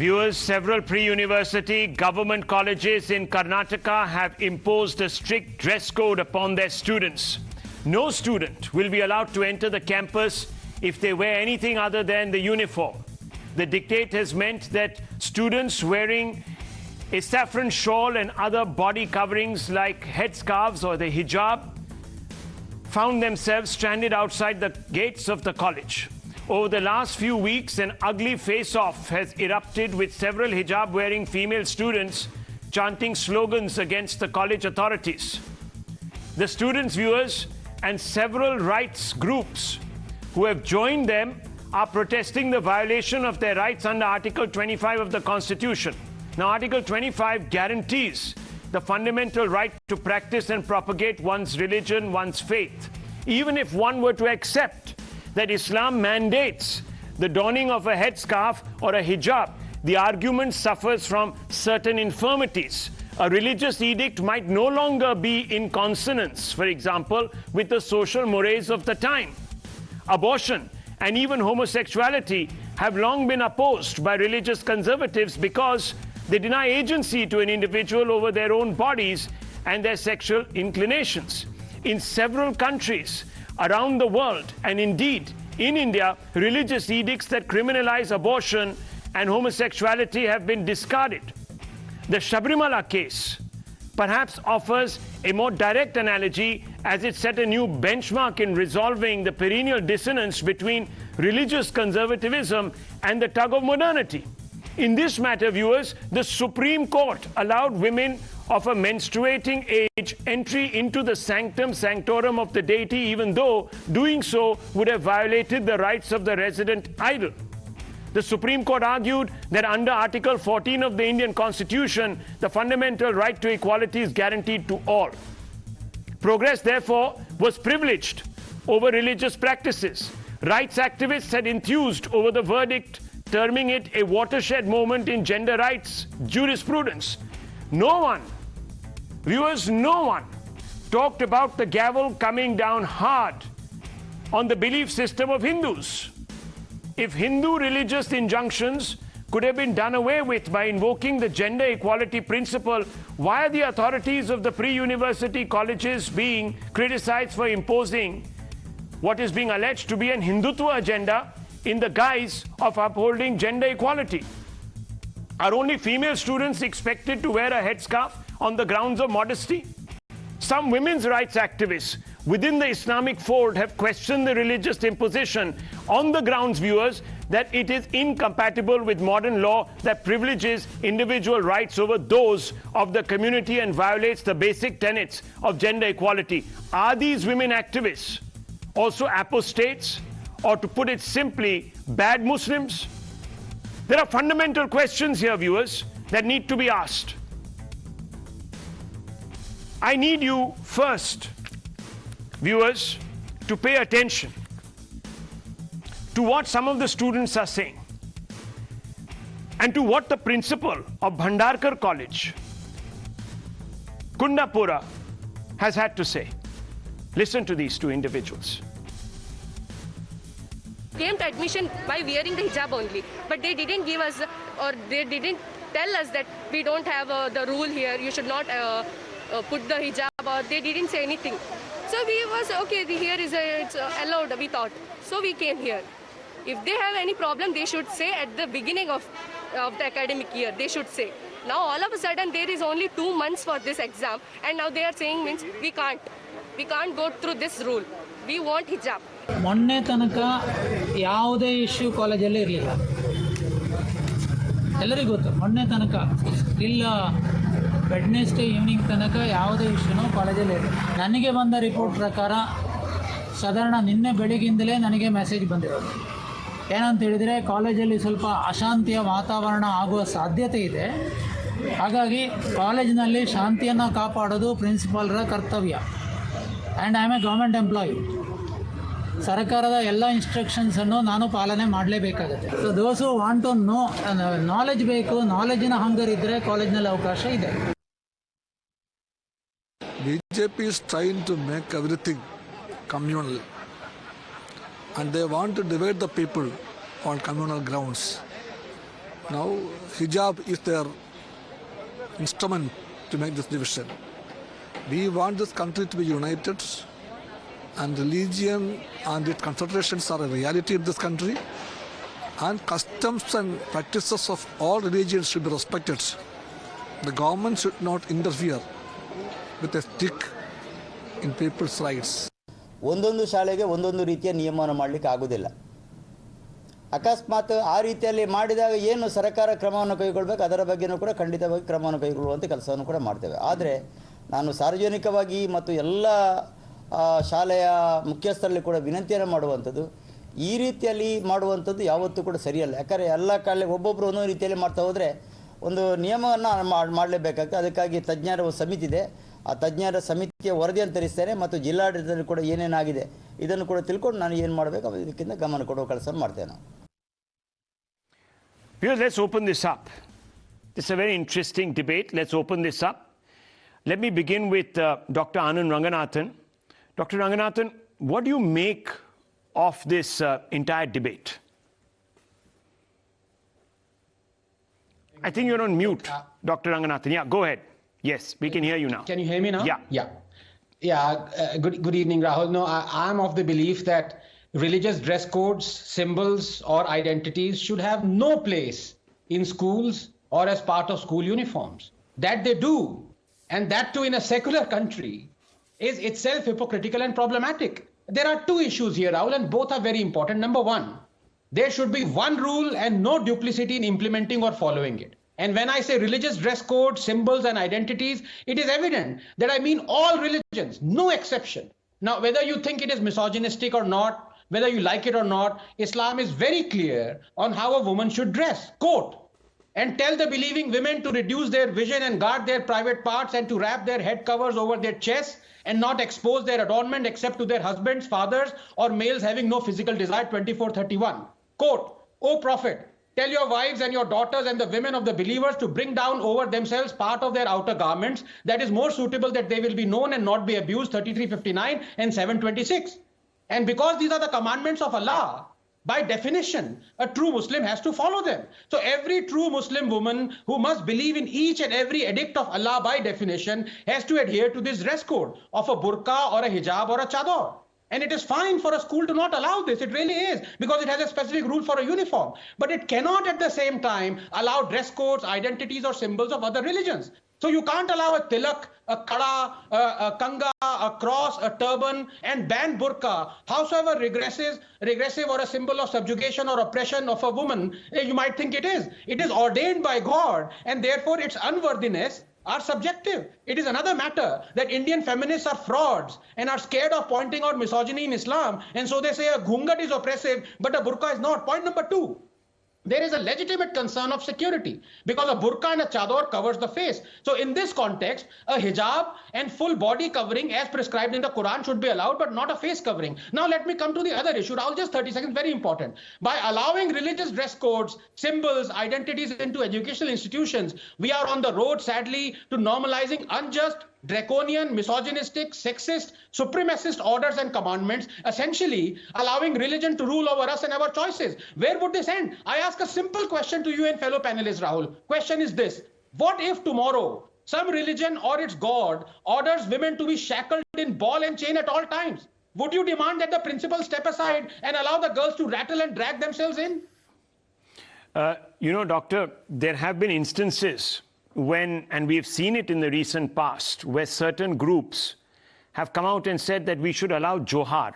Viewers, several pre-university government colleges in Karnataka have imposed a strict dress code upon their students. No student will be allowed to enter the campus if they wear anything other than the uniform. The dictate has meant that students wearing a saffron shawl and other body coverings like headscarves or the hijab found themselves stranded outside the gates of the college. Over the last few weeks, an ugly face-off has erupted with several hijab-wearing female students chanting slogans against the college authorities. The students, viewers, and several rights groups who have joined them are protesting the violation of their rights under Article 25 of the Constitution. Now, Article 25 guarantees the fundamental right to practice and propagate one's religion, one's faith. Even if one were to accept that Islam mandates the donning of a headscarf or a hijab, the argument suffers from certain infirmities. A religious edict might no longer be in consonance, for example, with the social mores of the time. Abortion and even homosexuality have long been opposed by religious conservatives because they deny agency to an individual over their own bodies and their sexual inclinations. In several countries around the world, and indeed in India, religious edicts that criminalize abortion and homosexuality have been discarded. The Shabrimala case perhaps offers a more direct analogy, as it set a new benchmark in resolving the perennial dissonance between religious conservatism and the tug of modernity. In this matter, viewers, the Supreme Court allowed women of a menstruating age entry into the sanctum sanctorum of the deity, even though doing so would have violated the rights of the resident idol. The Supreme Court argued that under Article 14 of the Indian Constitution, the fundamental right to equality is guaranteed to all. Progress, therefore, was privileged over religious practices. Rights activists had enthused over the verdict, terming it a watershed moment in gender rights jurisprudence. No one, viewers, no one talked about the gavel coming down hard on the belief system of Hindus. If Hindu religious injunctions could have been done away with by invoking the gender equality principle, why are the authorities of the pre-university colleges being criticized for imposing what is being alleged to be an Hindutva agenda in the guise of upholding gender equality? Are only female students expected to wear a headscarf on the grounds of modesty? Some women's rights activists within the Islamic fold have questioned the religious imposition on the grounds, viewers, that it is incompatible with modern law that privileges individual rights over those of the community and violates the basic tenets of gender equality. Are these women activists also apostates, or to put it simply, bad Muslims? There are fundamental questions here, viewers, that need to be asked. I need you first, viewers, to pay attention to what some of the students are saying and to what the principal of Bhandarkar College, Kundapura, has had to say. Listen to these two individuals. Came to admission by wearing the hijab only, but they didn't give us, or they didn't tell us that we don't have the rule here, you should not put the hijab, or they didn't say anything. So we was, okay, here is it's allowed, we thought. So we came here. If they have any problem, they should say at the beginning of the academic year, they should say. Now all of a sudden there is only 2 months for this exam, and now they are saying means we can't go through this rule. We want hijab. ಮೊನ್ನೆ ತನಕ ಯಾವುದೇ issue ಕಾಲೇಜಲ್ಲಿ ಇರಲಿಲ್ಲ, ಎಲ್ಲರಿಗೂ ಗೊತ್ತು. ಮೊನ್ನೆ ತನಕ ಇಲ್ಲ ವೆಡ್ನೆಸ್ಡೇ ಈವ್ನಿಂಗ್ ತನಕ ಯಾವುದೇ ಇಶ್ಯೂನೂ ಕಾಲೇಜಲ್ಲಿ ಇರಲಿಲ್ಲ. ನನಗೆ ಬಂದ ರಿಪೋರ್ಟ್ ಪ್ರಕಾರ ಸಾಧಾರಣ ನಿನ್ನೆ ಬೆಳಗಿಂದಲೇ ನನಗೆ ಮೆಸೇಜ್ ಬಂದಿರೋದು. ಏನಂತ ಹೇಳಿದರೆ, ಕಾಲೇಜಲ್ಲಿ ಸ್ವಲ್ಪ ಅಶಾಂತಿಯ ವಾತಾವರಣ ಆಗುವ ಸಾಧ್ಯತೆ ಇದೆ, ಹಾಗಾಗಿ ಕಾಲೇಜಿನಲ್ಲಿ ಶಾಂತಿಯನ್ನು ಕಾಪಾಡೋದು ಪ್ರಿನ್ಸಿಪಾಲ್ರ ಕರ್ತವ್ಯ. And I am a government employee. ಸರ್ಕಾರದ ಎಲ್ಲ ಇನ್ಸ್ಟ್ರಕ್ಷನ್ಸನ್ನು ನಾನು ಪಾಲನೆ ಮಾಡಲೇಬೇಕಾಗುತ್ತೆ. So those who want to know, knowledge ಬೇಕು, ನಾಲೆಜಿನ ಹಂಗರ್ ಇದ್ದರೆ ಕಾಲೇಜ್ನಲ್ಲಿ ಅವಕಾಶ ಇದೆ. BJP is trying to make everything communal, and they want to divide the people on communal grounds. Now, hijab is their instrument to make this division. We want this country to be united, and religion and its considerations are a reality in this country, and customs and practices of all religions should be respected. The government should not interfere with a stick in people's rights. ಒಂದೊಂದು ಶಾಲೆಗೆ ಒಂದೊಂದು ರೀತಿಯ ನಿಯಮವನ್ನು ಮಾಡಲಿಕ್ಕೆ ಆಗೋದಿಲ್ಲ. ಅಕಸ್ಮಾತ್ ಆ ರೀತಿಯಲ್ಲಿ ಮಾಡಿದಾಗ ಏನು ಸರ್ಕಾರ ಕ್ರಮವನ್ನು ಕೈಗೊಳ್ಳಬೇಕು ಅದರ ಬಗ್ಗೆನೂ ಕೂಡ ಖಂಡಿತವಾಗಿ ಕ್ರಮವನ್ನು ಕೈಗೊಳ್ಳುವಂಥ ಕೆಲಸವನ್ನು ಕೂಡ ಮಾಡ್ತೇವೆ. ಆದರೆ ನಾನು ಸಾರ್ವಜನಿಕವಾಗಿ ಮತ್ತು ಎಲ್ಲ ಶಾಲೆಯ ಮುಖ್ಯಸ್ಥರಲ್ಲಿ ಕೂಡ ವಿನಂತಿಯನ್ನು ಮಾಡುವಂಥದ್ದು, ಈ ರೀತಿಯಲ್ಲಿ ಮಾಡುವಂಥದ್ದು ಯಾವತ್ತೂ ಕೂಡ ಸರಿಯಲ್ಲ. ಯಾಕಂದರೆ ಎಲ್ಲ ಕಾಲೆಗೆ ಒಬ್ಬೊಬ್ಬರು ಒಂದೊಂದು ರೀತಿಯಲ್ಲಿ ಮಾಡ್ತಾ ಹೋದರೆ ಒಂದು ನಿಯಮವನ್ನು ಮಾಡಲೇಬೇಕಾಗ್ತದೆ. ಅದಕ್ಕಾಗಿ ತಜ್ಞರ ಒಂದು ಸಮಿತಿ ಇದೆ. ಆ ತಜ್ಞರ ಸಮಿತಿಯ ವರದಿಯನ್ನು ತರಿಸ್ತೇನೆ ಮತ್ತು ಜಿಲ್ಲಾಡಳಿತದಲ್ಲಿ ಕೂಡ ಏನೇನಾಗಿದೆ ಇದನ್ನು ಕೂಡ ತಿಳ್ಕೊಂಡು ನಾನು ಏನು ಮಾಡಬೇಕು ಇದಕ್ಕಿಂತ ಗಮನ ಕೊಡುವ ಕೆಲಸ ಮಾಡ್ತೇನೆ. Let's open this up. This is a very interesting debate. Let's open this up. Let me begin with Dr. Anand Ranganathan. Dr. Ranganathan, what do you make of this entire debate? I think you're on mute, Dr. Ranganathan. Yeah, go ahead. Yes, we can hear you now. Can you hear me now? Yeah. Good evening, Rahul. No, I'm of the belief that religious dress codes, symbols, or identities should have no place in schools or as part of school uniforms. That they do, and that too in a secular country, is itself hypocritical and problematic. There are two issues here, Rahul, and both are very important. Number one, there should be one rule and no duplicity in implementing or following it. And when I say religious dress codes, symbols, and identities, it is evident that I mean all religions, no exception. Now, whether you think it is misogynistic or not, whether you like it or not, Islam is very clear on how a woman should dress, quote, and tell the believing women to reduce their vision and guard their private parts and to wrap their head covers over their chests and not expose their adornment except to their husbands, fathers, or males having no physical desire, 24:31. Quote, O Prophet, tell your wives and your daughters and the women of the believers to bring down over themselves part of their outer garments that is more suitable that they will be known and not be abused, 33:59 and 7:26. And because these are the commandments of Allah, by definition, a true Muslim has to follow them. So every true Muslim woman who must believe in each and every edict of Allah by definition has to adhere to this dress code of a burqa or a hijab or a chador. And it is fine for a school to not allow this. It really is, because it has a specific rule for a uniform. But it cannot at the same time allow dress codes, identities, or symbols of other religions. So you can't allow a tilak, a kada, a kanga, a cross, a turban, and ban burqa, howsoever regressive or a symbol of subjugation or oppression of a woman you might think it is. It is ordained by God, and therefore its unworthiness are subjective. It is another matter that Indian feminists are frauds and are scared of pointing out misogyny in Islam, and so they say a ghungat is oppressive, but a burqa is not. Point number two. There is a legitimate concern of security because a burqa and a chador covers the face. So in this context, a hijab and full body covering as prescribed in the Quran should be allowed, but not a face covering. Now let me come to the other issue. Rahul, just 30 seconds, very important. By allowing religious dress codes, symbols, identities into educational institutions, we are on the road, sadly, to normalizing unjust, draconian, misogynistic, sexist, supremacist orders and commandments, essentially allowing religion to rule over us and our choices. Where would this end? I ask a simple question to you and fellow panelists, Rahul. Question is this: what if tomorrow some religion or its God orders women to be shackled in ball and chain at all times? Would you demand that the principals step aside and allow the girls to rattle and drag themselves in? Doctor, there have been instances when, and we've seen it in the recent past, where certain groups have come out and said that we should allow Johar.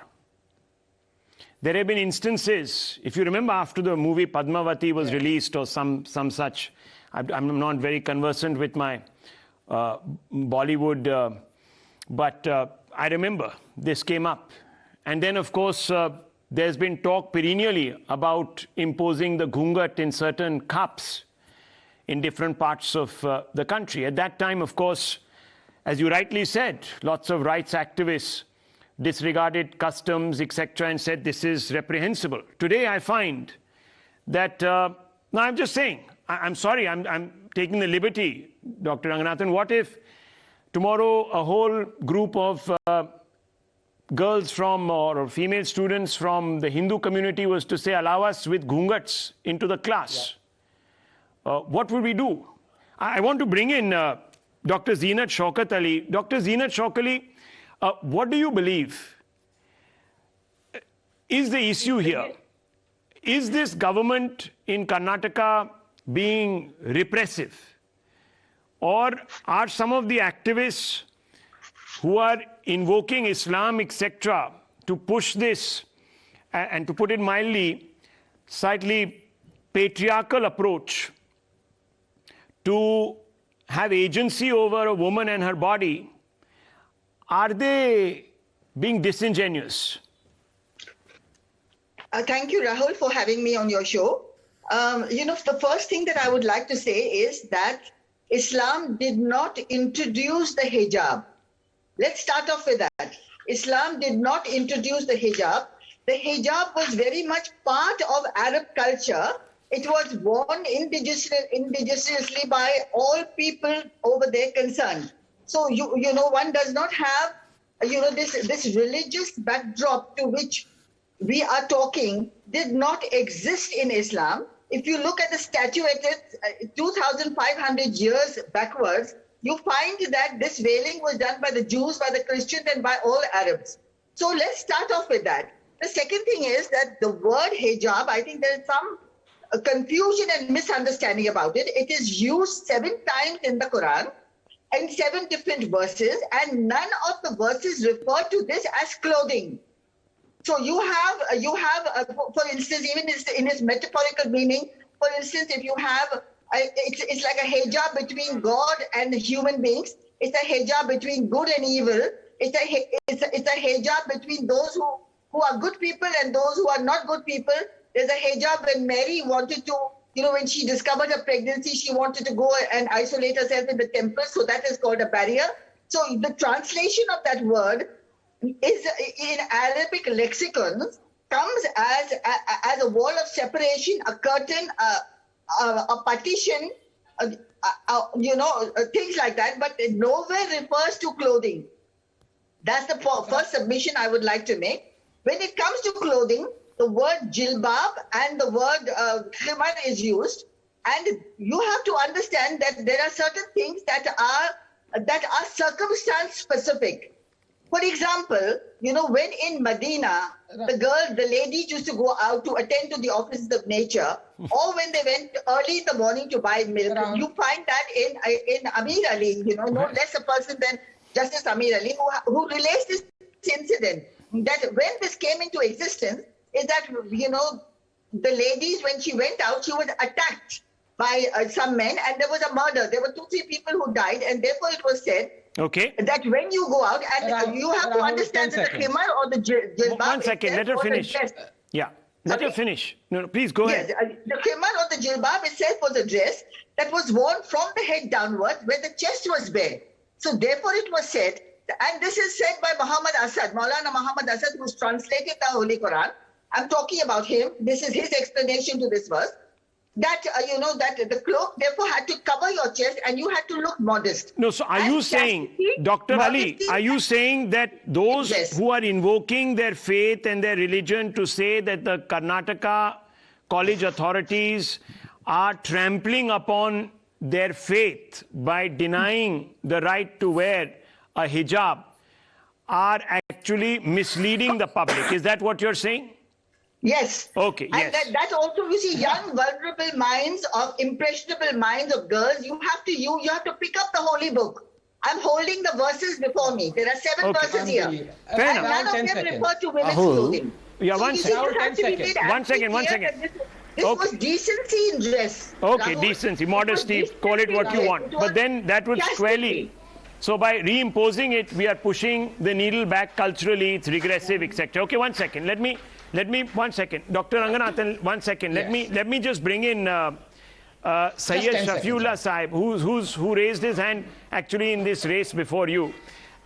There have been instances, if you remember after the movie Padmavati was released or some such, I'm not very conversant with my Bollywood, but I remember this came up. And then of course, there's been talk perennially about imposing the ghungat in certain cups in different parts of the country. At that time, of course, as you rightly said, lots of rights activists disregarded customs, etc., and said this is reprehensible. Today, I find that, no, I'm just saying, I'm sorry, I'm taking the liberty, Dr. Ranganathan. What if tomorrow a whole group of girls from, or female students from the Hindu community was to say, allow us with ghungats into the class? Yeah. what will we do? I want to bring in Dr. Zeenat Shaukat Ali. Dr. Zeenat Shaukat Ali, what do you believe is the issue here? Is this government in Karnataka being repressive? Or are some of the activists who are invoking Islam, etc., to push this, and to put it mildly, slightly patriarchal approach to have agency over a woman and her body, are they being disingenuous? Thank you, Rahul, for having me on your show. The first thing that I would like to say is that Islam did not introduce the hijab. Let's start off with that. Islam did not introduce the hijab. The hijab was very much part of Arab culture. It was worn indigenously by all people over there concerned. So, one does not have, this religious backdrop to which we are talking did not exist in Islam. If you look at the statuette 2,500 years backwards, you find that this veiling was done by the Jews, by the Christians, and by all Arabs. So let's start off with that. The second thing is that the word hijab, I think there is some confusion and misunderstanding about it. It is used 7 times in the Quran in 7 different verses, and none of the verses refer to this as clothing. So you have, for instance, even in its metaphorical meaning, for instance, if you have, it's like a hijab between God and human beings. It's a hijab between good and evil. It's a hijab between those who are good people and those who are not good people. There's a hijab when Mary wanted to, when she discovered her pregnancy, she wanted to go and isolate herself in the temple. So that is called a barrier. So the translation of that word is in Arabic lexicons comes as a wall of separation, a curtain, a partition, things like that, but it nowhere refers to clothing. That's the first submission I would like to make. When it comes to clothing, the word jilbab and the word khimar is used, and you have to understand that there are certain things that are circumstance specific. For example, when in Medina, the ladies used to go out to attend to the offices of nature, or when they went early in the morning to buy milk, you find that in Amir Ali, no less a person than Justice Amir Ali, who relates this incident, that when this came into existence, is that, the ladies, when she went out, she was attacked by some men, and there was a murder. There were 2-3 people who died, and therefore it was said, that when you go out, and you have to understand that the khimar or the jilbab... One second, let her finish. Yeah, let her finish. No, please go ahead. Yes, the khimar or the jilbab itself was a dress that was worn from the head downwards, where the chest was bare. So therefore it was said, and this is said by Muhammad Asad, Maulana Muhammad Asad, who's translated the Holy Quran. I'm talking about him. This is his explanation to this verse. That, that the cloak therefore had to cover your chest and you had to look modest. No, so are you saying, Dr. Ali, are you saying that those who are invoking their faith and their religion to say that the Karnataka college authorities are trampling upon their faith by denying the right to wear a hijab are actually misleading the public? Is that what you're saying? Yes. Okay, yes. And that also, you see, young, vulnerable minds, of impressionable minds of girls, you have to pick up the holy book. I'm holding the verses before me. There are 7 verses here. Fair and enough. none of them refer to women's clothing. Yeah, so one second. One second. This was decency in dress. Okay, Rahul. Decency, modesty, call it what you want. But then that would squarely... So by reimposing it, we are pushing the needle back culturally, it's regressive, etc. Okay, 1 second. Let me 1 second. Dr. Ranganathan, 1 second. Yes. Let me just bring in Syed Shafiullah Saheb, who raised his hand actually in this race before you,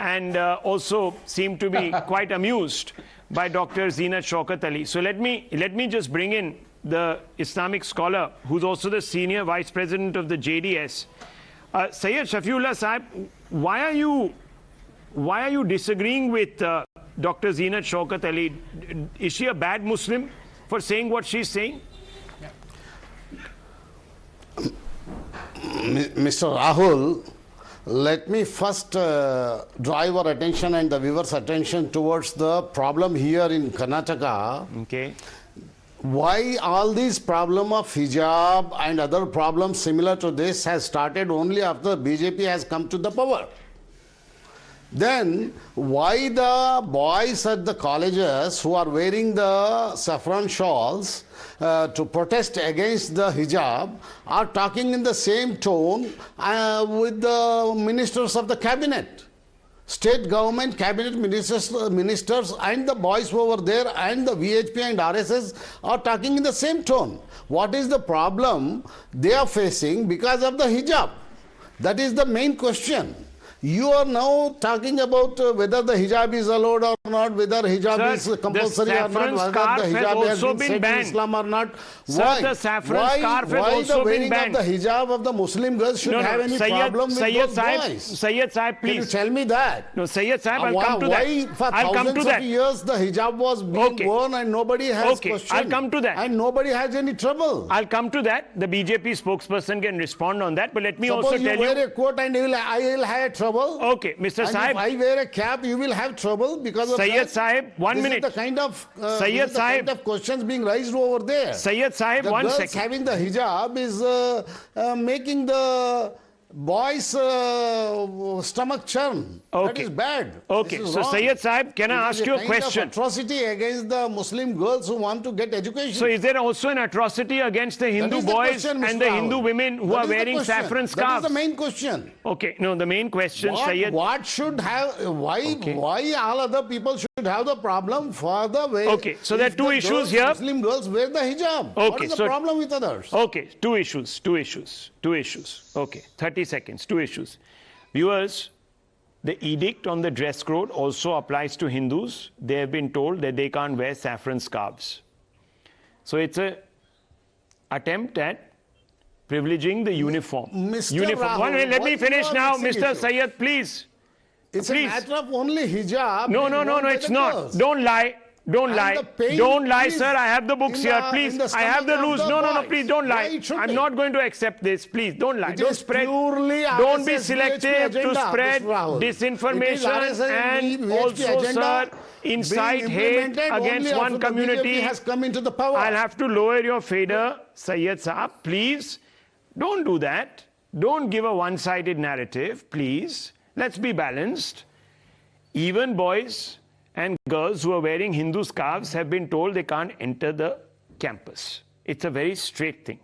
and also seemed to be quite amused by Dr. Zeenat Shaukat Ali. So let me just bring in the Islamic scholar, who's also the senior vice president of the JDS. Syed Shafiullah Saheb, why are you disagreeing with Dr. Zeenat Shaukat Ali? Is she a bad Muslim for saying what she's saying? Mr. Rahul, let me first draw your attention and the viewers' attention towards the problem here in Karnataka. Okay. Why all these problem of hijab and other problems similar to this has started only after BJP has come to the power. Then why the boys at the colleges who are wearing the saffron shawls to protest against the hijab are talking in the same tone with the ministers of the cabinet? State government, cabinet ministers and the boys over there and the VHP and RSS are talking in the same tone. What is the problem they are facing because of the hijab? That is the main question. You are now talking about whether the hijab is allowed or not, whether hijab is compulsory or not, whether the hijab has been said in Islam or not. Why? The saffron scarf has also been banned. Why the wearing of the hijab of the Muslim girls should have any problem with those boys? Syed Saheb, please. Can you tell me that? No, Syed Saheb, I'll come to that. Why for thousands of years the hijab was being worn and nobody has questioned? I'll come to that. And nobody has any trouble. I'll come to that. The BJP spokesperson can respond on that. But let me Suppose also tell you. wear a coat and I will have trouble. Okay, Mr. Saheb. If I wear a cap, you will have trouble because of Syed that. Saheb, 1 minute. This is the kind of, Syed Saheb, kind of questions being raised over there. Syed Saheb, the 1 girls second. having the hijab is making the boys' stomach churn. Okay. That is bad. Okay, so Syed Saheb, can I ask you a question? Of atrocity against the Muslim girls who want to get education. So is there also an atrocity against the Hindu boys and the Hindu women who are wearing saffron scarves? That is the main question. Okay, no, the main question, Syed. What should have, why all other people should have the problem for the way? Okay, so there are two issues here. Muslim girls wear the hijab. Okay, what is the problem with others? Okay, two issues. Okay, 30 seconds, two issues. Viewers, the edict on the dress code also applies to Hindus. They have been told that they can't wear saffron scarves. So it's an attempt at privileging the uniform. Rahul, One minute, let me finish now, Mr. Syed, please. It's please. a matter of only hijab. No, it's not. Girls. Don't lie. Don't lie. Don't lie, sir. I have the books here. Please, I have the rules. No, please don't lie. I'm not going to accept this. Please, don't lie. Don't spread. Don't be selective to spread disinformation and also, sir, incite hate against one community. Has come into the power. I'll have to lower your fader, Syed Saab. Please, don't do that. Don't give a one-sided narrative, please. Let's be balanced. Even boys and girls who are wearing Hindu scarves have been told they can't enter the campus. It's a very straight thing.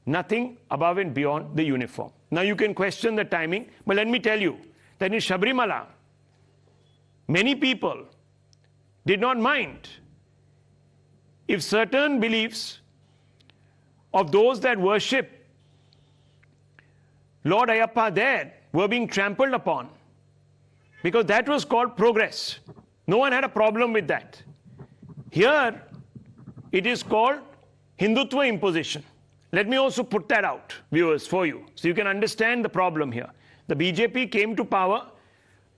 Nothing above and beyond the uniform. Now you can question the timing, but let me tell you that in Shabrimala, many people did not mind if certain beliefs of those that worship Lord Ayappa there were being trampled upon, because that was called progress. No one had a problem with that. Here, it is called Hindutva imposition. Let me also put that out, viewers, for you, so you can understand the problem here. The BJP came to power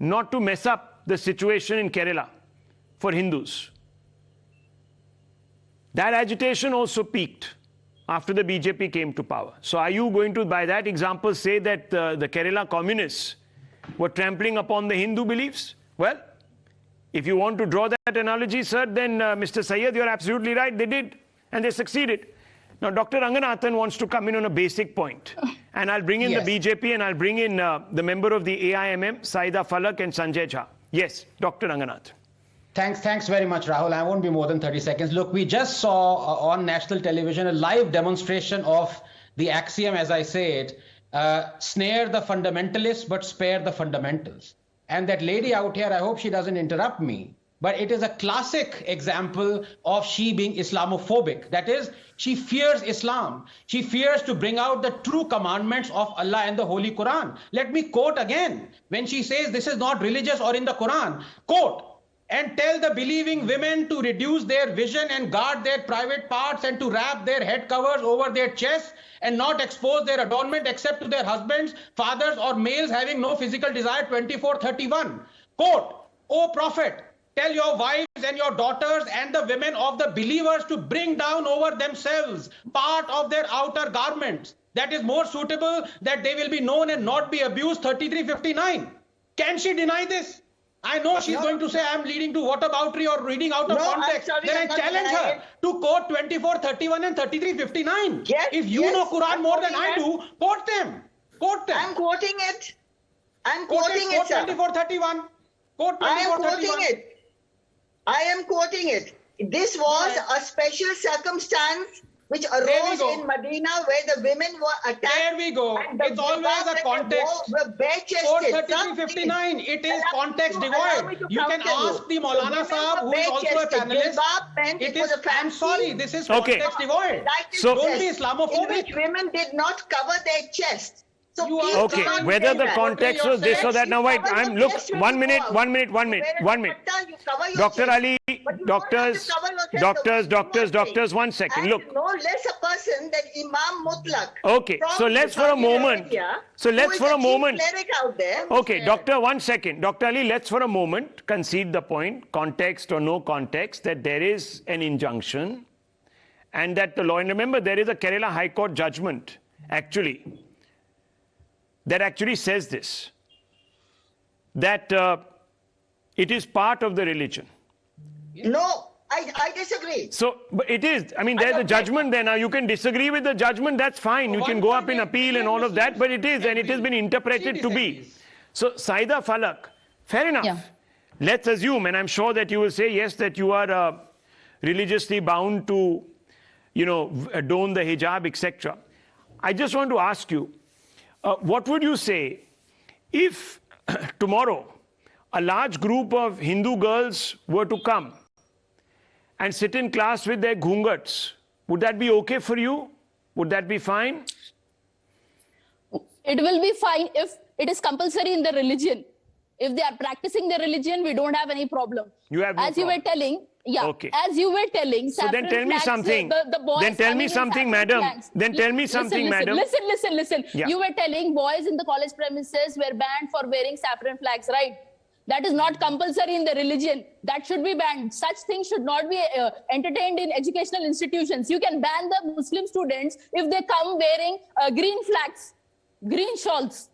not to mess up the situation in Kerala for Hindus. That agitation also peaked after the BJP came to power. So are you going to, by that example, say that the Kerala communists were trampling upon the Hindu beliefs? Well, if you want to draw that analogy, sir, then Mr. Syed, you're absolutely right. They did, and they succeeded. Now, Dr. Ranganathan wants to come in on a basic point. And I'll bring in the BJP and I'll bring in the member of the AIMM, Syeda Falak and Sanjay Jha. Yes, Dr. Ranganathan. Thanks very much, Rahul. I won't be more than 30 seconds. Look, we just saw on national television a live demonstration of the axiom, as I say it, snare the fundamentalists, but spare the fundamentals. And that lady out here, I hope she doesn't interrupt me, but it is a classic example of she being Islamophobic. That is, she fears Islam. She fears to bring out the true commandments of Allah and the Holy Quran. Let me quote again. When she says this is not religious or in the Quran, quote, and tell the believing women to reduce their vision and guard their private parts and to wrap their head covers over their chests and not expose their adornment except to their husbands, fathers or males having no physical desire. 24:31. Quote, O Prophet, tell your wives and your daughters and the women of the believers to bring down over themselves part of their outer garments that is more suitable, that they will be known and not be abused, 3359. Can she deny this? I know she's going to say I'm leading to whataboutery or reading out of context. Then I challenge her to quote 2431 and 3359. Yes, if you know Quran more than I do, quote them. Quote them. I'm quoting it. I'm quoting it, sir. 2431. Quote 2431. I am quoting it. I am quoting it. This was a special circumstance which arose in Medina where the women were attacked. There we go. It's always a context. Quote 3359. It is context devoid. You can ask the Maulana Sahab, who is also a panelist. It is, I'm sorry, this is context devoid. So don't be Islamophobic. In which women did not cover their chest. So okay, whether the context was this or that. Now wait, look, 1 minute. Dr. Ali, doctors, 1 second. Look. No less a person than Imam Mutlaq. Okay, so let's for a moment. Okay, doctor, 1 second. Dr. Ali, let's for a moment concede the point, context or no context, that there is an injunction and that the law, and remember there is a Kerala High Court judgment that actually says this, that it is part of the religion. No, I disagree. So, but it is. I mean, there's a judgment there. Now, you can disagree with the judgment, that's fine. You can go up in appeal and all of that, but it is, and it has been interpreted to be. So, Syeda Falak, fair enough. Yeah. Let's assume, and I'm sure that you will say, yes, that you are religiously bound to, don the hijab, etc. I just want to ask you, what would you say if tomorrow a large group of Hindu girls were to come and sit in class with their ghungats? Would that be okay for you? Would that be fine? It will be fine if it is compulsory in the religion. If they are practicing their religion, we don't have any problem. You have no As problem. You were telling, Okay. As you were telling, so then tell me something. Then tell me something, madam. Then tell me something, madam. Listen. Yeah. You were telling boys in the college premises were banned for wearing saffron flags, right? That is not compulsory in the religion. That should be banned. Such things should not be entertained in educational institutions. You can ban the Muslim students if they come wearing green flags, green shawls.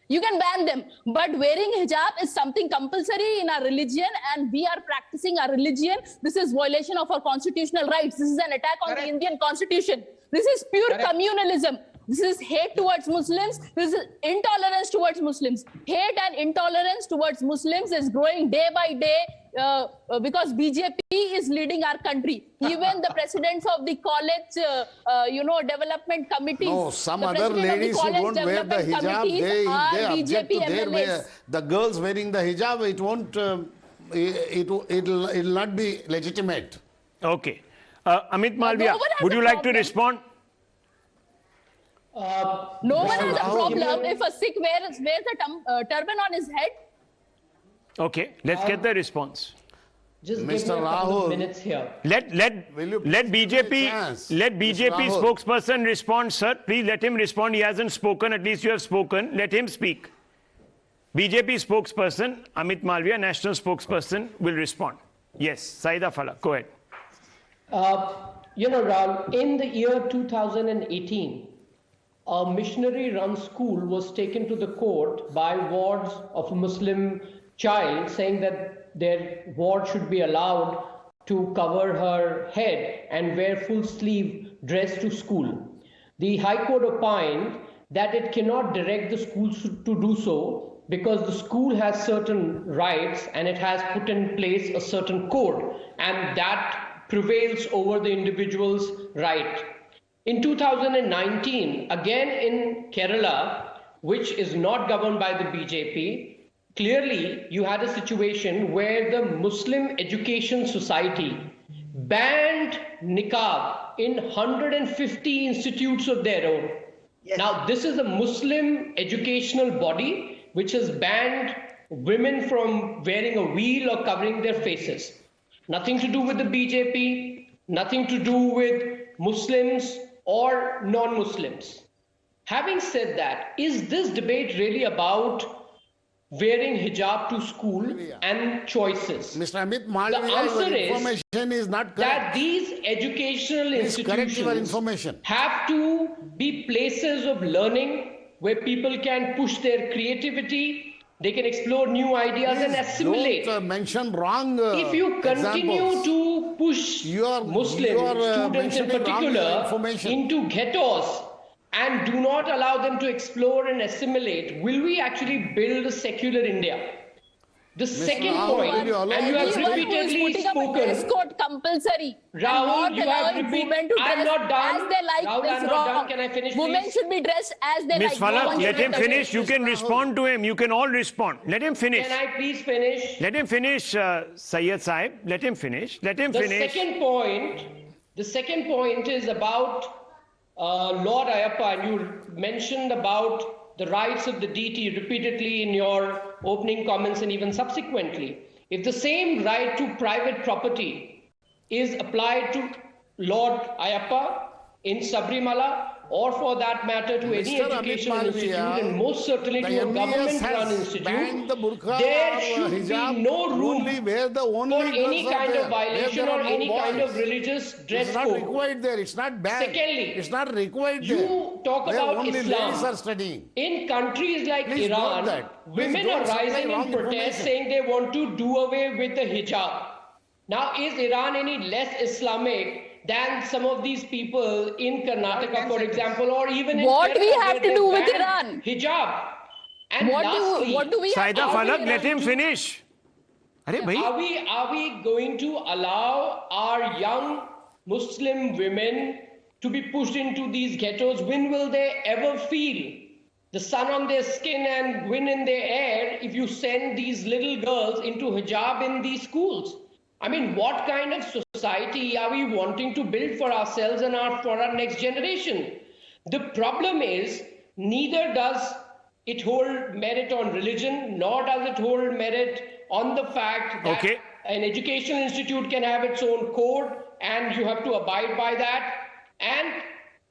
You can ban them, but wearing hijab is something compulsory in our religion, and we are practicing our religion. This is violation of our constitutional rights. This is an attack on the Indian constitution. This is pure communalism. This is hate towards Muslims. This is intolerance towards Muslims. Hate and intolerance towards Muslims is growing day by day because BJP is leading our country. Even the presidents of the college, development committees. No, some other ladies who don't wear the hijab, they object to the girls wearing the hijab. It won't. It'll not be legitimate. Okay, Amit Malviya, would you like to respond? No one has a problem if a Sikh wears a turban on his head. Okay, let's get the response. Just Mr. give me a couple Rahul, of minutes here. Let BJP spokesperson respond, sir. Please let him respond. He hasn't spoken. At least you have spoken. Let him speak. BJP spokesperson Amit Malviya, national spokesperson, will respond. Yes, Syeda Falak, go ahead. Rahul, in the year 2018, a missionary-run school was taken to the court by wards of a Muslim child, saying that their ward should be allowed to cover her head and wear full-sleeve dress to school. The High Court opined that it cannot direct the schools to do so because the school has certain rights and it has put in place a certain code, and that prevails over the individual's right. In 2019, again in Kerala, which is not governed by the BJP, clearly you had a situation where the Muslim Education Society banned niqab in 150 institutes of their own. Yes. Now, this is a Muslim educational body which has banned women from wearing a veil or covering their faces. Nothing to do with the BJP, nothing to do with Muslims or non-Muslims. Having said that, is this debate really about wearing hijab to school and choices? Mr. Amit The Malviya, answer your is information is not that correct. these educational Please correct your institutions information. have to be places of learning where people can push their creativity, they can explore new ideas and assimilate. Don't mention wrong If you continue examples. to push Muslim students in mentioning wrong particular information. into ghettos and do not allow them to explore and assimilate, will we actually build a secular India? The second Rahul, point, will you allow and you have Anyone who is repeatedly putting up a dress spoken. code compulsory and Rahul, not you have allowing repeat- women to I'm dress not done. as they like Rahul, is I'm not wrong. done. Can I finish, Women please? should be dressed as they Ms. like. No Falak, one let should him be dressed. finish. You can respond to him. You can all respond. Let him finish. Can I please finish? Let him finish, Syed Sahib. Let him finish. Let him The finish. second point is about Lord Ayappa, and you mentioned about the rights of the deity repeatedly in your opening comments and even subsequently. If the same right to private property is applied to Lord Ayappa in Shabrimala, or for that matter to any Mr. Amit educational Malviya, institute, and most certainly the to a MES government-run has institute, banned the burqa there or should hijab be no room only where the only for any girls are kind there, of where violation there or are no any kind of boys. religious dress It's not code. required there. It's not banned. Secondly, it's not required you there. talk where about only Islam. ladies are studying. In countries like Please note Iran, that. Please women don't are supply rising wrong in protest information. saying they want to do away with the hijab. Now, is Iran any less Islamic than some of these people in Karnataka, for example, or even in What Kerala, we have where to they do with banned Iran? Hijab. And What lastly, do we have Syeda to do Falak, with let Iran? him finish. Arey bhai. are we going to allow our young Muslim women to be pushed into these ghettos? When will they ever feel the sun on their skin and wind in their air if you send these little girls into hijab in these schools? I mean, what kind of society are we wanting to build for ourselves and for our next generation? The problem is, neither does it hold merit on religion, nor does it hold merit on the fact that an educational institute can have its own code and you have to abide by that. And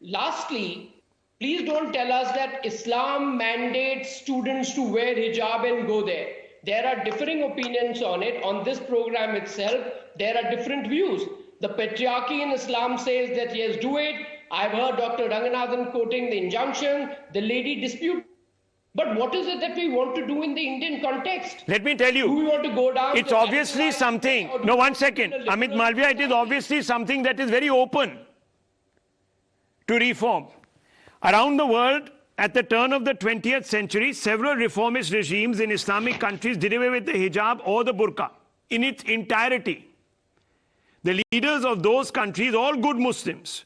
lastly, please don't tell us that Islam mandates students to wear hijab and go there. There are differing opinions on it. On this program itself, there are different views. The patriarchy in Islam says that yes, do it. I've heard Dr. Ranganathan quoting the injunction. The lady dispute. But what is it that we want to do in the Indian context? Let me tell you. Do we want to go down? It's obviously something. No, 1 second. Amit Malviya, it is obviously something that is very open to reform. Around the world, at the turn of the 20th century, several reformist regimes in Islamic countries did away with the hijab or the burqa in its entirety. The leaders of those countries, all good Muslims,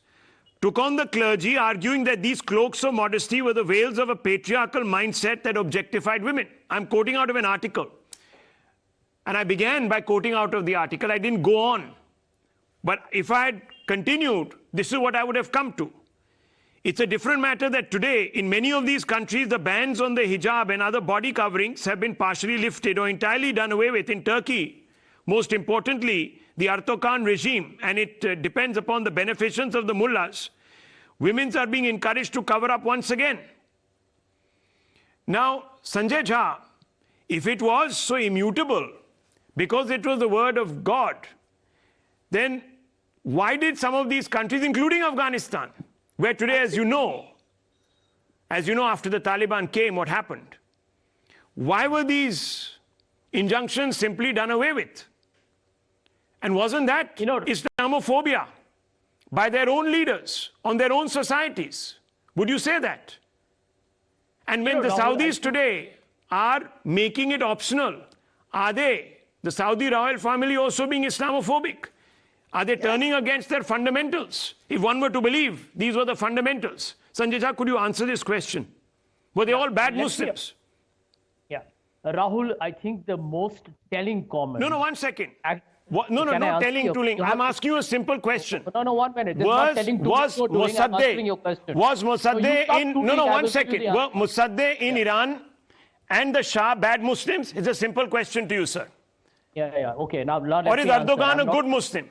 took on the clergy, arguing that these cloaks of modesty were the veils of a patriarchal mindset that objectified women. I'm quoting out of an article. And I began by quoting out of the article. I didn't go on. But if I had continued, this is what I would have come to. It's a different matter that today, in many of these countries, the bans on the hijab and other body coverings have been partially lifted or entirely done away with. In Turkey, most importantly, the Erdogan regime, and it depends upon the beneficence of the mullahs, women are being encouraged to cover up once again. Now, Sanjay Jha, if it was so immutable, because it was the word of God, then why did some of these countries, including Afghanistan, where today, as you know, after the Taliban came, what happened? Why were these injunctions simply done away with? And wasn't that Islamophobia by their own leaders on their own societies? Would you say that? And when the Saudis today are making it optional, are they, the Saudi royal family, also being Islamophobic? Are they turning against their fundamentals? If one were to believe these were the fundamentals. Sanjay Jha, could you answer this question? Were they all bad Muslims? Rahul, I think the most telling comment... No, 1 second. No, telling, tooling. I'm asking you a simple question. No, 1 minute. Was Mossadegh in... No, 1 second. Were Mossadegh in Iran and the Shah bad Muslims? It's a simple question to you, sir. Okay. Now, or is Erdogan a good Muslim?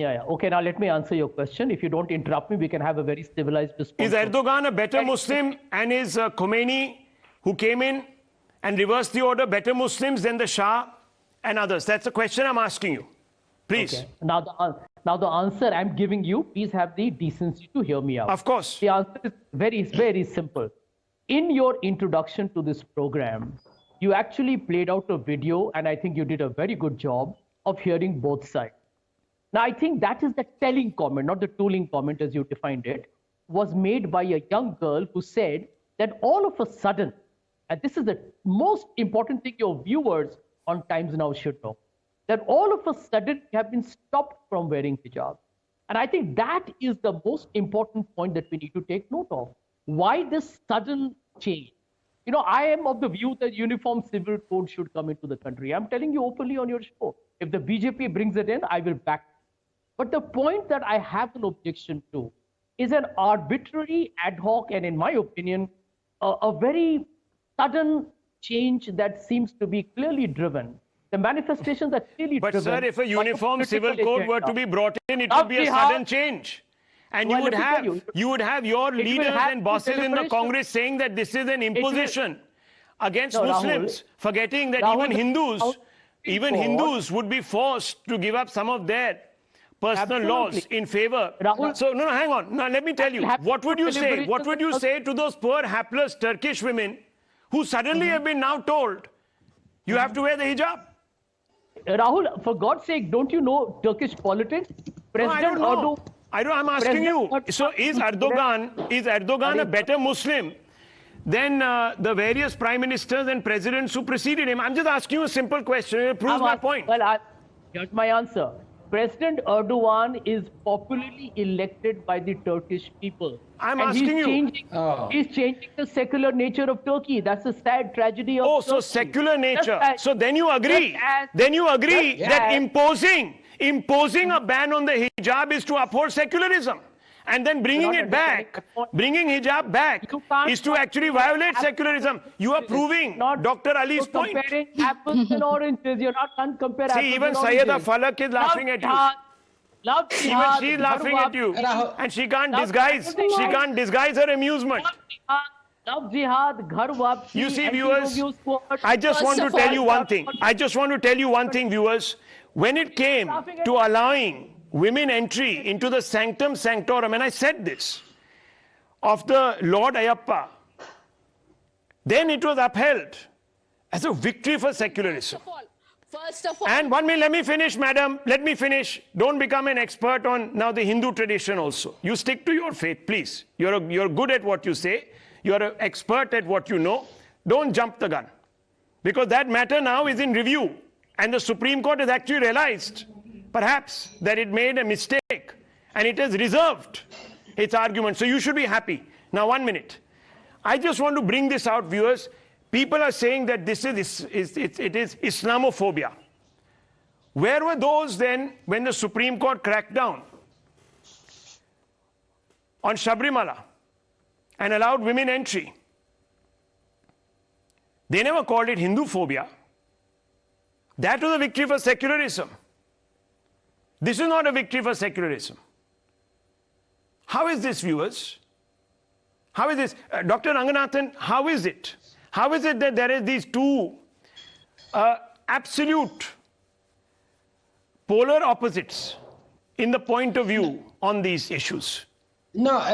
Okay, now let me answer your question. If you don't interrupt me, we can have a very civilized response. Is Erdogan a better Muslim, and is Khomeini, who came in and reverse the order, better Muslims than the Shah and others? That's the question I'm asking you. Please. Okay. Now the answer I'm giving you, please have the decency to hear me out. Of course. The answer is very, very simple. In your introduction to this program, you actually played out a video, and I think you did a very good job of hearing both sides. Now, I think that is the telling comment, not the tooling comment as you defined it, was made by a young girl who said that all of a sudden, and this is the most important thing your viewers on Times Now should know, that all of a sudden you have been stopped from wearing hijab. And I think that is the most important point that we need to take note of. Why this sudden change? You know, I am of the view that uniform civil code should come into the country. I'm telling you openly on your show. If the BJP brings it in, I will back it. But the point that I have an objection to is an arbitrary, ad hoc, and in my opinion, a very sudden change that seems to be clearly driven. The manifestations are clearly driven. But sir, if a uniform civil code were to be brought in, it would be a sudden change. And you would have your leaders and bosses in the Congress saying that this is an imposition against Muslims, forgetting that even Hindus would be forced to give up some of their personal laws in favor. So no, hang on. Now let me tell you, what would you say? What would you say to those poor hapless Turkish women who suddenly have been now told you have to wear the hijab? Rahul, for God's sake, don't you know Turkish politics? President Erdogan. I'm asking you. So is Erdogan a better Muslim than the various prime ministers and presidents who preceded him? I'm just asking you a simple question. It proves my point. Well, here's my answer. President Erdogan is popularly elected by the Turkish people. I'm asking you. He's changing the secular nature of Turkey. That's a sad tragedy of Turkey. So secular nature. So then you agree. Then you agree that imposing a ban on the hijab is to uphold secularism. And then bringing hijab back is to actually violate secularism. You are proving Dr. Ali's point. Comparing apples and oranges. You're not going to compare apples and oranges. See, even Syeda Falak is laughing at you. Even she is laughing at you. And she can't disguise her amusement. You see, viewers, I just want to tell you one thing. I just want to tell you one thing, viewers. When it came to allowing women entry into the sanctum sanctorum, and I said this, of the Lord Ayappa, then it was upheld as a victory for secularism. First of all, and 1 minute, let me finish, madam. Let me finish. Don't become an expert on now the Hindu tradition also. You stick to your faith, please. You're good at what you say. You're an expert at what you know. Don't jump the gun. Because that matter now is in review. And the Supreme Court has actually realized, perhaps, that it made a mistake. And it has reserved its argument. So you should be happy. Now, 1 minute. I just want to bring this out, viewers. People are saying that it is Islamophobia. Where were those then when the Supreme Court cracked down on Shabrimala and allowed women entry? They never called it Hindu-phobia. That was a victory for secularism. This is not a victory for secularism. How is this, viewers? How is this? Dr. Ranganathan, how is it? How is it that there is these two absolute polar opposites in the point of view on these issues? No,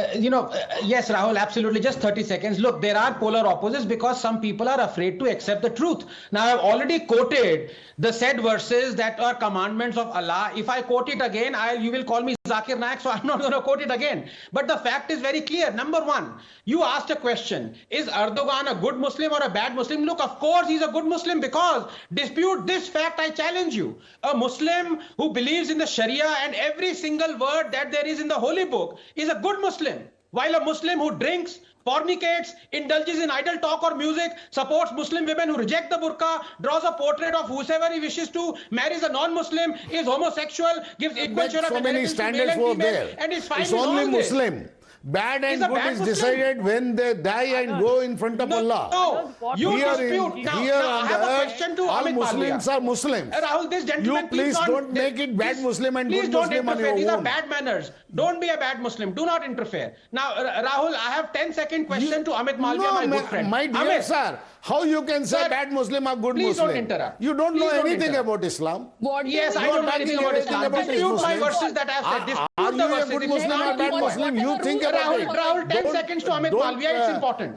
yes, Rahul, absolutely. Just 30 seconds. Look, there are polar opposites because some people are afraid to accept the truth. Now, I've already quoted the said verses that are commandments of Allah. If I quote it again, you will call me Zakir Naik, so I'm not going to quote it again. But the fact is very clear. Number one, you asked a question. Is Erdogan a good Muslim or a bad Muslim? Look, of course he's a good Muslim, because dispute this fact, I challenge you. A Muslim who believes in the Sharia and every single word that there is in the Holy Book is a good Muslim, while a Muslim who drinks, fornicates, indulges in idle talk or music, supports Muslim women who reject the burqa, draws a portrait of whosoever he wishes to, marries a non-Muslim, is homosexual, gives equal share of so many standards were there. And is fine. It's only Muslim. Bad and He's a good bad is Muslim. decided when they die and go in front of Allah. No, you Here dispute. Now, I on have the a earth, question to all Amit Muslims Malviya. are Muslims. Rahul, this gentleman, You please don't make it bad Muslim and please good don't Muslim on interfere. your These are own. bad manners. Don't be a bad Muslim. Do not interfere. Now, Rahul, I have 10-second question to Amit Malviya, my good friend. My dear Amit, sir, how you can say Sir, bad Muslim or good please Muslim? don't interrupt. You don't Please know don't anything interrupt. about Islam. Yes, I You are don't know talking anything about everything Islam. about Dispute my Muslims. verses that I have said. Dispute Are the you a verses. good If Muslim or bad Muslim? You think about it. Rahul, 10 seconds to Amit Malviya. It's important.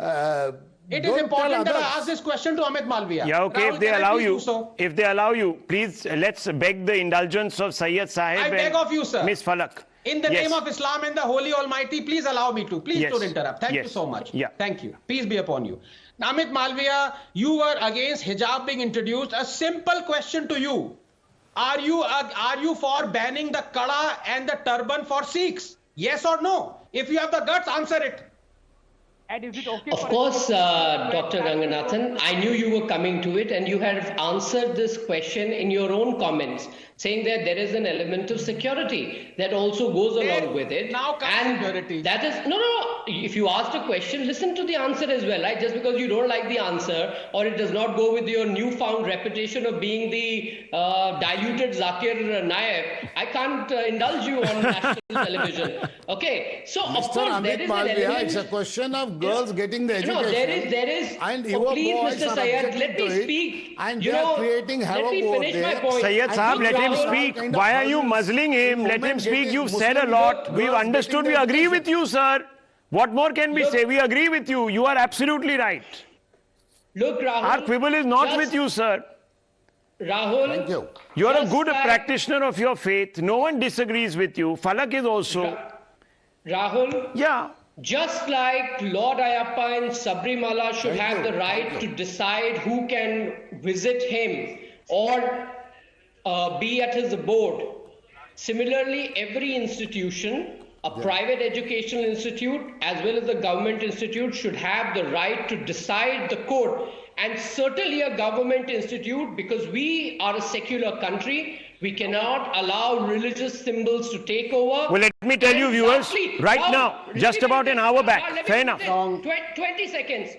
It is important that I ask this question to Amit Malviya. Yeah, okay, Rahul, if they can I allow please you, do so? if they allow you, please let's beg the indulgence of Syed Saheb I beg of you, sir. Miss Falak. In the Yes. name of Islam and the Holy Almighty, please allow me to. Please Yes. don't interrupt. Thank you Yes. so much. Yeah. Thank you. Peace be upon you. Now, Amit Malviya, you were against hijab being introduced. A simple question to you. Are you for banning the kada and the turban for Sikhs? Yes or no? If you have the guts, answer it. And is it okay? Of course, Dr. Ranganathan, I knew you were coming to it, and you have answered this question in your own comments, saying that there is an element of security that also goes along with it. Now comes and security. That is no. If you asked a question, listen to the answer as well, right? Just because you don't like the answer or it does not go with your newfound reputation of being the diluted Zakir Naik, I can't indulge you on national television. Okay, so of Mr. course there Amit is an Malviya, element. it's a question of girls getting the education. No, there is. And Oh, your please, boys Mr. are Syed, objecting let me to it, speak. and You they are know, creating havoc let me over finish my there. point. Syed And Saab, look, let him Rahul, speak. kind of Why are you thousands muzzling him? Let women him speak. getting You've Muslim said a lot. girls We've getting understood. the We agree education. with you, sir. What more can we Look- say? We agree with you. You are absolutely right. Look, Rahul. Our quibble is not just- with you, sir. Rahul. Thank you. You are a just good like- practitioner of your faith. No one disagrees with you. Falak is also. Rahul. Yeah. Just like Lord Ayappa and Shabrimala should have the right to decide who can visit him or be at his abode. Similarly, every institution, a private educational institute as well as a government institute, should have the right to decide the code. And certainly a government institute, because we are a secular country, we cannot allow religious symbols to take over. Well, let me tell you, And viewers, lastly, right now, just about an hour back. Fair enough. 20 seconds.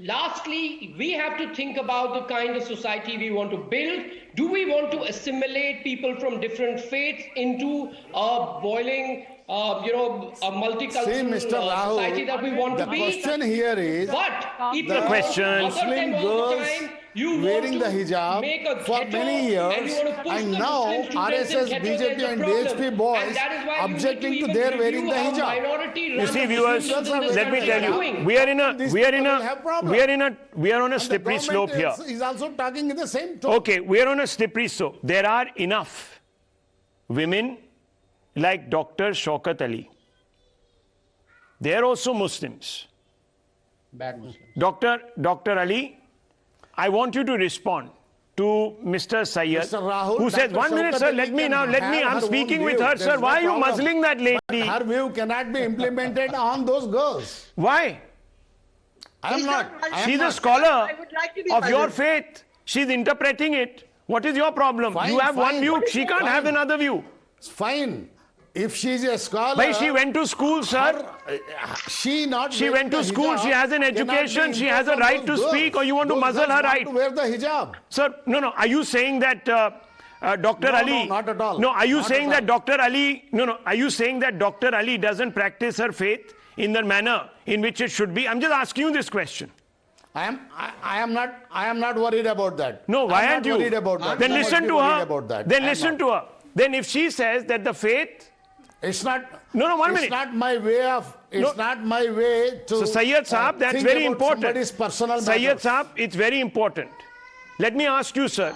Lastly, we have to think about the kind of society we want to build. Do we want to assimilate people from different faiths into a boiling, a multicultural See, Mr. Rahul, society that we want the to be? question here is But if the you question- Muslim girls wearing the hijab for many years, and now RSS, BJP and DHP boys objecting to their wearing the hijab. You see, viewers, let me tell you, we are on a slippery slope here. He's also talking in the same tone. Okay, we are on a slippery slope. There are enough women like Dr. Shaukat Ali. They are also Muslims. Bad Muslim. Dr. Ali, I want you to respond to Mr. Syed, Mr. Rahul, who says, Dr. 1 minute, Shaukat sir, Ali let me, I'm her speaking own with view. her, sir. There's Why are no you problem. muzzling that lady? But her view cannot be implemented on those girls. Why? I am He's not. not I am She's a not. scholar I would like to be of your muzzled. faith. She's interpreting it. What is your problem? Fine, You have one fine. view. She can't have another view. Fine. If she's a scholar, But she went to school, sir. She went to school. hijab She has an cannot be education. She has a imposed on right to those speak, girls. or you want to Those muzzle girls her want right? to wear the hijab. Sir, no. Are you saying that Dr. No, Ali? no, not at all. No, are you Not saying at that all. Dr. Ali? No. Are you saying that Dr. Ali doesn't practice her faith in the manner in which it should be? I'm just asking you this question. I am not worried about that. No, why I'm aren't not you? worried about that. Then I'm listen not to worried her. about that. Then I'm listen not. to her. Then if she says that the faith, It's not. No, 1 minute. It's not my way of. It's not my way to. so Syed Saab, that's think very about important. Somebody's personal Syed matters. Saab, it's very important. Let me ask you, sir.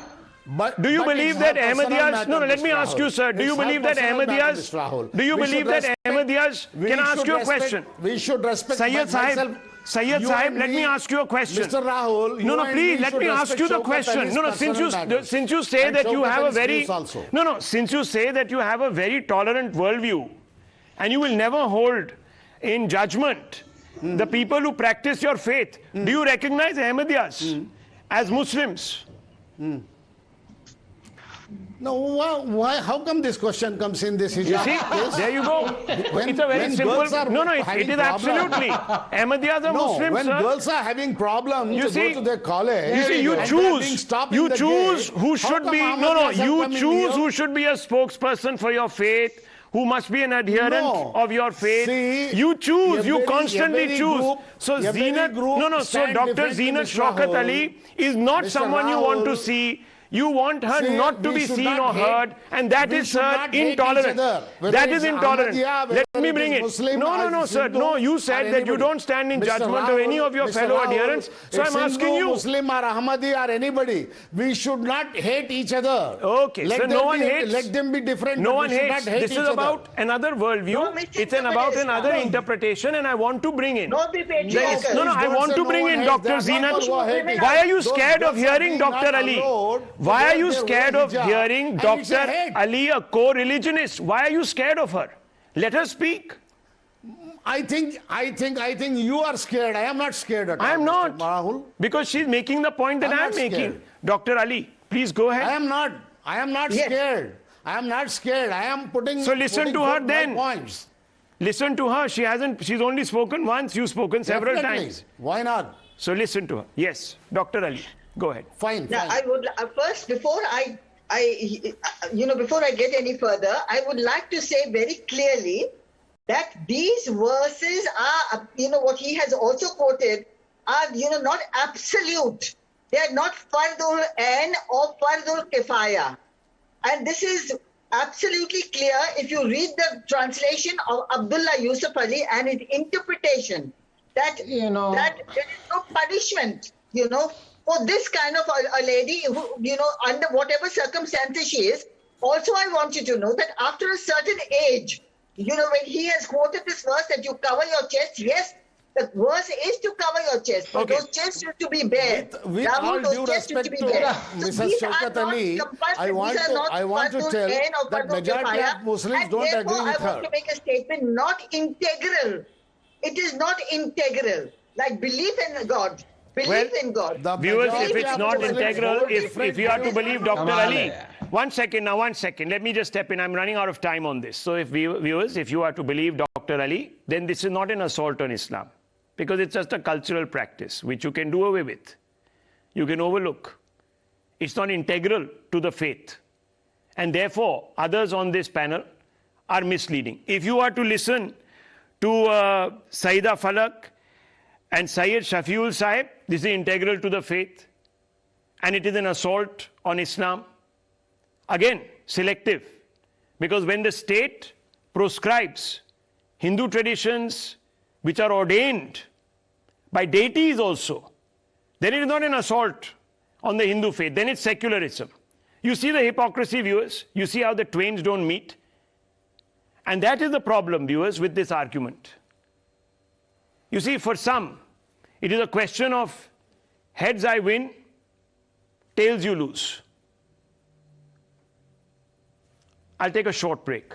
But Do you but believe it's that her personal Ahmadiyas? matter, No, let Mr. me ask you, Rahul. sir. Do you It's her believe that personal matter, Ahmadiyas? Mr. Rahul. Do you We believe should that respect- Ahmadiyas? we Can I ask should you a respect- question? We should respect Syed myself. Sahib, Syed You Sahib, and let me ask you a question. Mr. Rahul, you No, and please, me let should me ask respect you the Shaukat question. Ali's No, personal matters. since you say And that you Shaukat have a Ali's very views also. no, since you say that you have a very tolerant worldview, and you will never hold in judgment the people who practice your faith. Do you recognize Ahmadiyas as Muslims? No, why? How come this question comes in this hijab? You see, case? there you go. It's a very simple. It is absolutely. Ahmadiyas are Muslims, when sir. girls are having problems You to see, go to their college, you see, you and they are choose. being stopped in You the choose gate, who how should come be. Ahmadiyas have You come in choose here? who should be a spokesperson for your faith. Who must be an adherent No. of your faith. See, You choose. You constantly every choose. group- So every Zeenat, group so stand Dr. different in Zeenat Mr. Shaukat Rahul. Ali is not Mr. someone you want to Rahul. see. You want her See, not to we be should seen not or hate- heard, and that we is, should sir, not hate each intolerant. other, whether That it's is intolerant. Ahmadiyya, Let whether me it bring is it. Muslim No, or sir. Hindu No, you or said that you anybody. don't stand in Mr. judgment of any Rahul, of your Mr. fellow Rahul, adherents. So it's I'm asking Hindu, you. Muslim or Ahmadi or anybody, we should not hate each other. Okay, so no one hates. Let them be different. No but one we should hates. not hate This each is other. about another worldview. No, Mr. It's about Islam. another interpretation, and I want to bring in. Don't be patriarchal. No, I Don't want say to no bring one in hates. Dr. There are Zeenat. people who are hating. Why are you Those scared of girls are hearing being Dr. not Ali? allowed Why are you because they scared wear of hijab. hearing And it's a Dr. hate. Ali, a co-religionist? Why are you scared of her? Let her speak. I think you are scared. I am not scared at all. I am Mr. not. Rahul. Because she's making the point that I'm I am not making. scared. Dr. Ali, please go ahead. I am not Yes. scared. I am not scared. I am putting. So listen putting to her forth my then. Points. Listen to her. She's only spoken once. You've spoken several Definitely. times. Why not? So listen to her. Yes, Dr. Ali, go ahead. Fine. Now, fine. I would first, before before I get any further, I would like to say very clearly that these verses are, what he has also quoted are, not absolute. They are not fardul ain or fardul kifaya. And this is absolutely clear if you read the translation of Abdullah Yusuf Ali and his interpretation that, that there is no punishment, for this kind of a lady who, under whatever circumstances she is. Also, I want you to know that after a certain age, when he has quoted this verse that you cover your chest, yes, the verse is to cover your chest, but Okay. those chests used to be bare. With Rahul, all those due chests used respect to to be bare. Mrs. these are Shaukat not Ali, compulsory. I want These are not to fardul tell ain or that fardul majority kifaya. of Muslims And don't therefore, agree with I want her. to make a statement, not integral. It is not integral. Like belief in God. Belief in God. The Viewers, if majority it's of not Muslims integral, hold if different you are to views. believe Dr. Ali, Kamala. one second. Let me just step in. I'm running out of time on this. So if viewers, if you are to believe Dr. Ali, then this is not an assault on Islam, because it's just a cultural practice which you can do away with. You can overlook. It's not integral to the faith. And therefore, others on this panel are misleading. If you are to listen to Syeda Falak and Syed Shafiullah Saheb, this is integral to the faith, and it is an assault on Islam. Again, selective, because when the state proscribes Hindu traditions which are ordained by deities also, then it is not an assault on the Hindu faith, then it's secularism. You see the hypocrisy, viewers? You see how the twains don't meet? And that is the problem, viewers, with this argument. You see, for some, it is a question of heads I win, tails you lose. I'll take a short break.